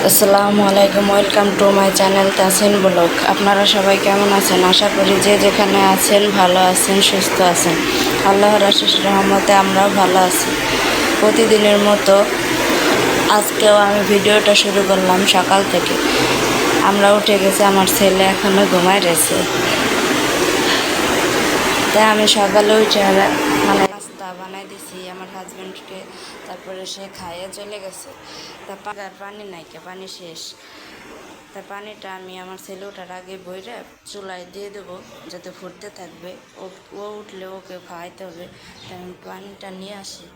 আসসালামু আলাইকুম, welcome to my channel Tasin blog. আপনারা সবাই কেমন আছেন? আশা করি যে যেখানে আছেন ভালো আছেন, সুস্থ আছেন। আল্লাহর আশিস রহমতে আমরাও ভালো আছি। প্রতিদিনের মতো আজকেও আমি ভিডিওটা শুরু করলাম সকাল থেকে। আমরা উঠে গেছি, আমার ছেলে এখনও ঘুমায় রয়েছে। তাই আমি সকালে উঠে নাস্তা বানাই দিছি আমার হাজব্যান্ডকে, তারপরে সে খাইয়ে চলে গেছে। তা পানি নাই, পানি শেষ। তা পানিটা আমি আমার ছেলে ওঠার আগে বইরে চুলায় দিয়ে দেবো, যাতে ফুটতে থাকবে। ও উঠলে ওকে খাওয়াইতে হবে, তাই আমি পানিটা নিয়ে আসি।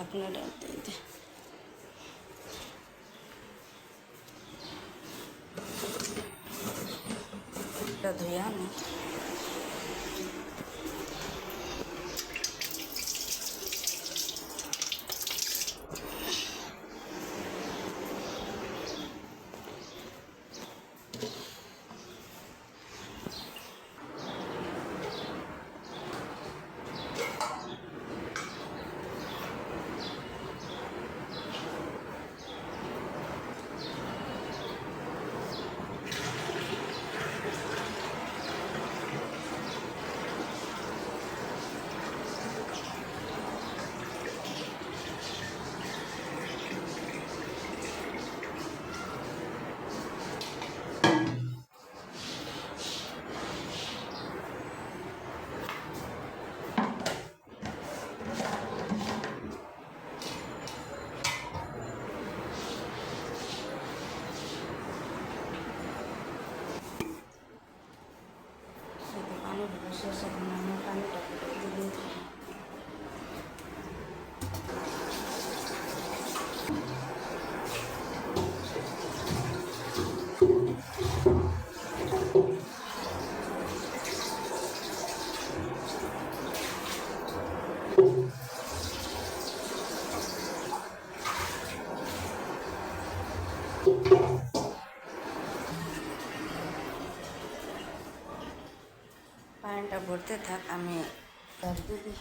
আপনারা ধুয়ে আনো। পানিগুলো শেষ, এখন আমি পানিটা দিয়ে দিই। পানিটা ভরতে থাক, আমি তার দিদি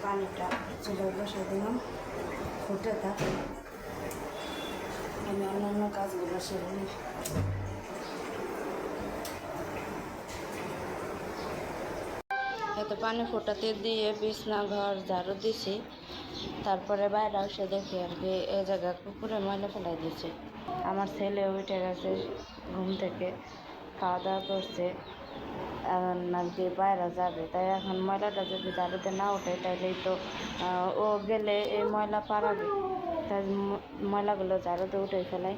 পানিটা চুলায় বসে দিলাম, ফুটে থাক, আমি অন্যান্য কাজগুলো সেরে নিই। এত পানি ফোটাতে দিয়ে বিছনা ঘর ঝাড়ু দিছি, তারপরে বাইরে এসে দেখি আর কি এই জায়গা কুকুরে ময়লা ফেলাই দিয়েছে। আমার ছেলে উঠে গেছে ঘুম থেকে, খাওয়া দাওয়া করছে, এখন আর কি বাইরে যাবে। তাই এখন ময়লাটা যদি ঝাড়ুতে না ওঠে তাহলেই তো ও গেলে এই ময়লা পাড়াবে। তাই ময়লাগুলো ঝাড়ুতে উঠে ফেলাই।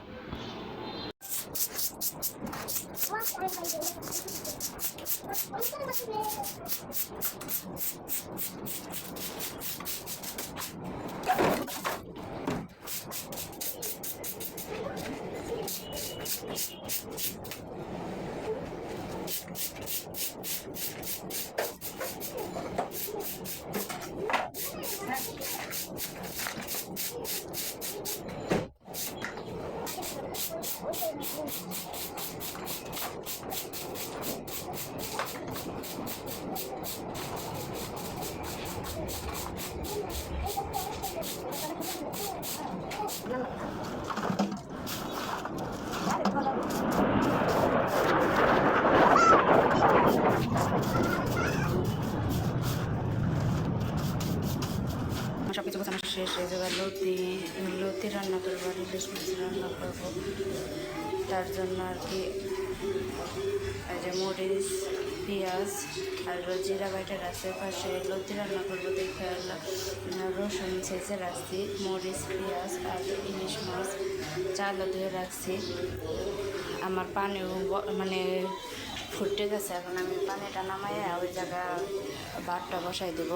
সব কিছু গোছানো শেষ হয়ে যাবে। লতি রান্না করবো, আর ইলিশ মাছ রান্না করবো। তার জন্য আর কি এই যে মরিচ, পেঁয়াজ আর জিরা বাইটা রাখছে। পাশে লতি রান্না করবো দেখে রসুন ছেঁচে রাখছি, মরিচ, পেঁয়াজ আর ইলিশ মাছ চালও ধুয়ে রাখছি। আমার পানিও মানে ফুটে গেছে, এখন আমি পানিটা নামাইয়া ওই জায়গা ভাতটা বসাই দেব।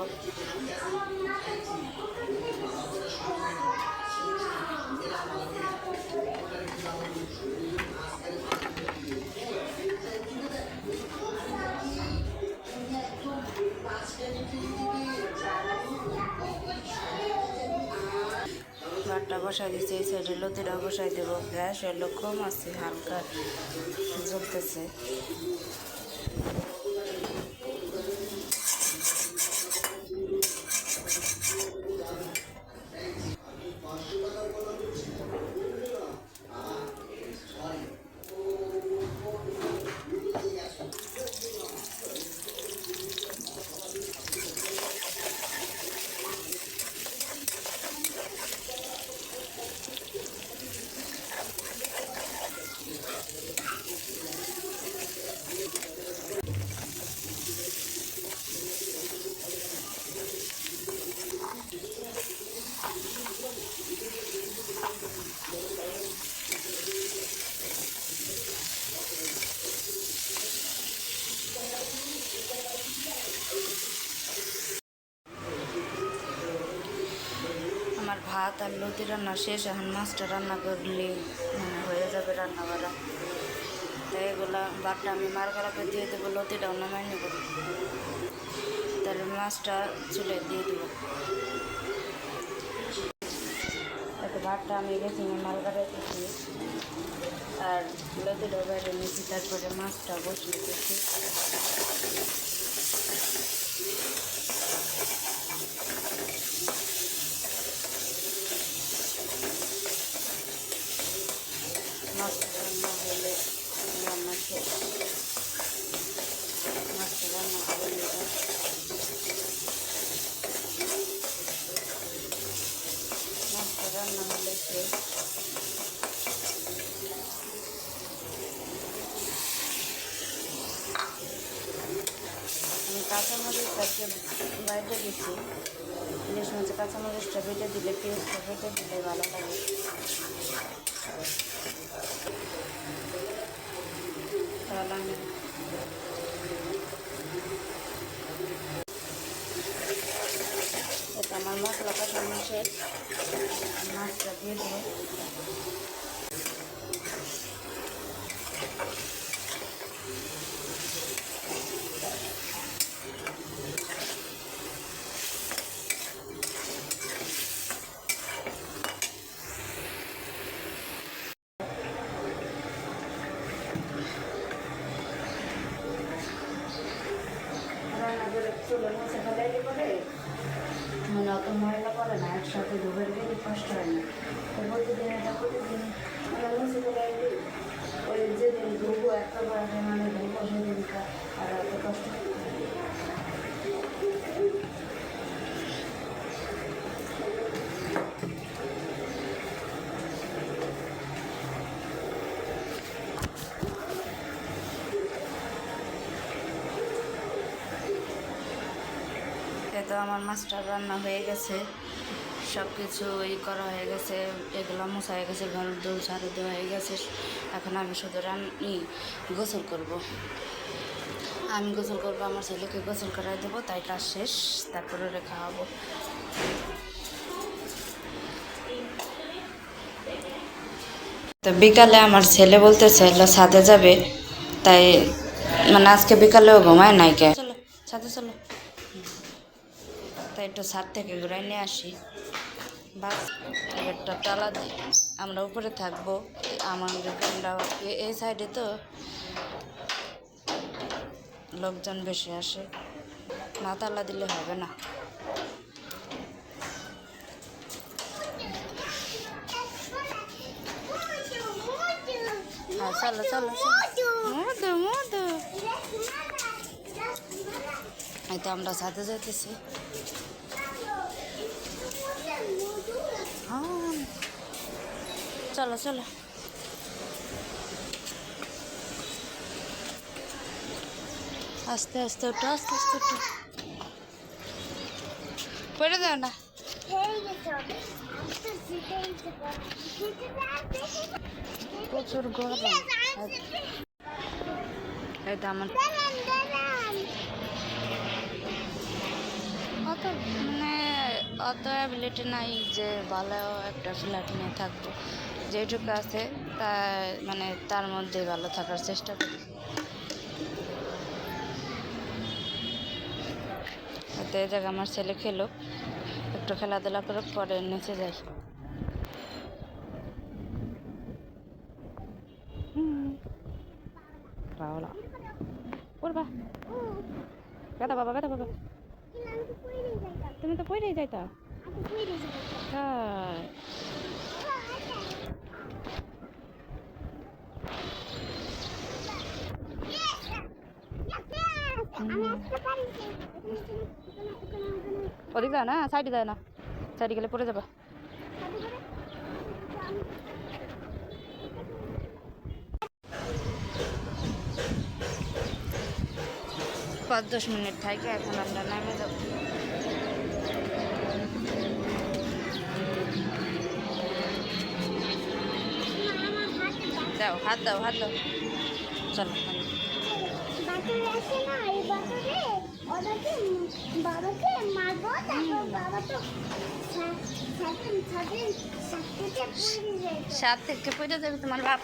ভাতটা বসাই দিচ্ছি, এই সাইডে লতিটা বসাই দেবো। গ্যাস হলো কম আছে, হালকা জ্বলতেছে। আমার ভাত আর লতি রান্না শেষ, এখন মাছটা রান্না করলে মানে হয়ে যাবে রান্না করা। তাই এগুলা ভাতটা আমি মার করাকে দিয়ে দেবো, লতিটাও নামাই নেব, তাহলে মাছটা চুলে দিয়ে দেবো। এত ভাতটা আমি গেছি মাল কাটাইতেছি আর লতিটাও বাইরে নিয়েছি, তারপরে মাছটা বসিয়ে দিয়েছি। মাছটা রান্না হলে রান্না শেষ, মাছটা রান্না করে নেব। মাছটা রান্না হলে শেষ। আমি কাঁচামরিচটাকে বাইরে দিচ্ছি, ইলিশ মাছের কাঁচামরিচটা বেটে দিলে, পেঁয়াজটা বেটে দিলে ভালো লাগে। তাহলে আমি এটা আমার মশলা কষানো শেষ, মাছটা দিয়ে দেবো। রান্না করে চুলের মধ্যে ফেলাইলে পরে মানে অত ময়লা পড়ে না, একসাথে ধুবের গেলে কষ্ট হয় না। তো প্রতিদিন এটা প্রতিদিন মানে মুছে ফেলাইলে ওই যেদিন ধুবো একটা পরে মানে ধুবো সেদিনটা আর অত কষ্ট হয় না। তো আমার মাছটা রান্না হয়ে গেছে, সব কিছু করা হয়ে গেছে, এগুলো মোছা হয়ে গেছে, ঘর দৌড় ঝাড়ু দেওয়া হয়ে গেছে। এখন আমি শুধু গোসল করব। আমি গোসল করবো, আমার ছেলেকে গোসল করাই দেবো, তাই কাজ শেষ, তারপরে ওরে খাওয়াবো। তো বিকালে আমার ছেলে বলতেছে ছাদে যাবে, তাই মানে আজকে বিকালেও ঘুমায় নাই কে, চলো ছাদে চলো, তাই একটু ছাদ থেকে ঘুরাই নিয়ে আসি। বাস একটা তালা দিই, আমরা উপরে থাকবো, আমাদের এই সাইডে তো লোকজন বেশি আসে, না তালা দিলে হবে না। হ্যাঁ চলো চলো, মধু মধু, এই তো আমরা ছাদে যাইতেছি। হ্যাঁ চলো চলো, আস্তে আস্তে ওঠো, আস্তে আস্তে ওঠো, পড়ে দাও না। প্রচুর গরম, এটা আমার অত মানে অত অ্যাবিলিটি নাই যে ভালো একটা ফ্ল্যাট নিয়ে থাকবো, যেটুকু আছে তা মানে তার মধ্যে ভালো থাকার চেষ্টা করি। তো এই জায়গায় আমার ছেলে খেলো, একটু খেলাধুলা করে পরে নিচে যাই। পাওলা পড়বা, ব্যথা বাবা, ব্যথা বাবা, তুমি তো পড়েই যাইতা। তাই ওদিক যায় না, সাইডে যায় না, সাইডে গেলে পড়ে যাবা। 5-10 মিনিট থাকে, এখন আমরা নামে যাব। দাও হাত দাও, হাত দাও, চলো। সাত থেকে পড়ে যাবে তোমার বাপ।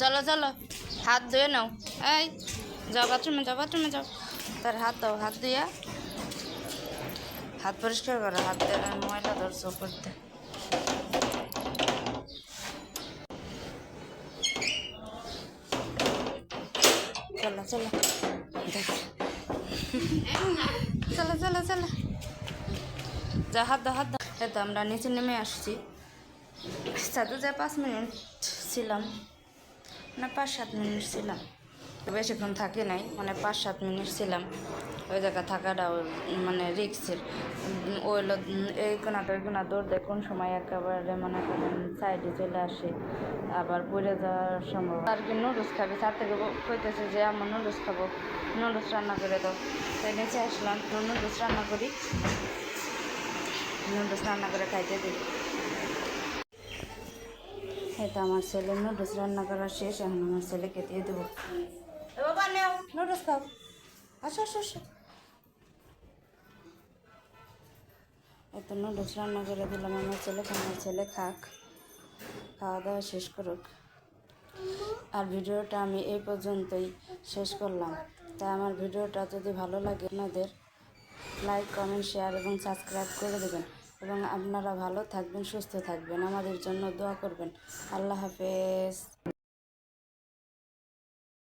চলো চলো, হাত ধুয়ে নাও। এই যাও বাথরুমে, যাও বাথরুমে যাও, তার হাত দাও, হাত দিয়া হাত পরিষ্কার করো, হাত দিয়ে ময়লা ধরছো করতে। চলো চলো চলো চলো চলো, যা হাত দাও, হাত দাও। এই তো আমরা নিচে নেমে আসছি। সাথে যা 5 মিনিট ছিলাম, না 5-7 মিনিট ছিলাম, বেশিক্ষণ থাকি নাই, মানে 5-7 মিনিট ছিলাম। ওই জায়গা থাকাটাও মানে রিক্সের। ওই এই কোনাটা ওই কোনা দৌড় দেয়, কোন সময় একেবারে মনে করেন সাইডে চলে আসে, আবার পড়ে যাওয়ার সম্ভব। আর কি নুডলস খাবি, তার থেকে কইতেছে যে আমার নুডলস খাবো, নুডলস রান্না করে দাও। তাই নিচে আসলাম, নুডলস রান্না করি, নুডলস রান্না করে খাইতে দিই। এটা আমার ছেলে নুডলস রান্না করা শেষ, এখন আমার ছেলেকে দিয়ে দেবো। বাবা নেও নুডলস খাও, আসো আসো আসো। এত নুডলস রান্না করে দিলাম আমার ছেলে খাক, খাওয়া দাওয়া শেষ করুক। আর ভিডিওটা আমি এই পর্যন্তই শেষ করলাম। তাই আমার ভিডিওটা যদি ভালো লাগে আপনাদের লাইক, কমেন্ট, শেয়ার এবং সাবস্ক্রাইব করে দেবেন, এবং আপনারা ভালো থাকবেন, সুস্থ থাকবেন, আমাদের জন্য দোয়া করবেন। আল্লাহ হাফেজ।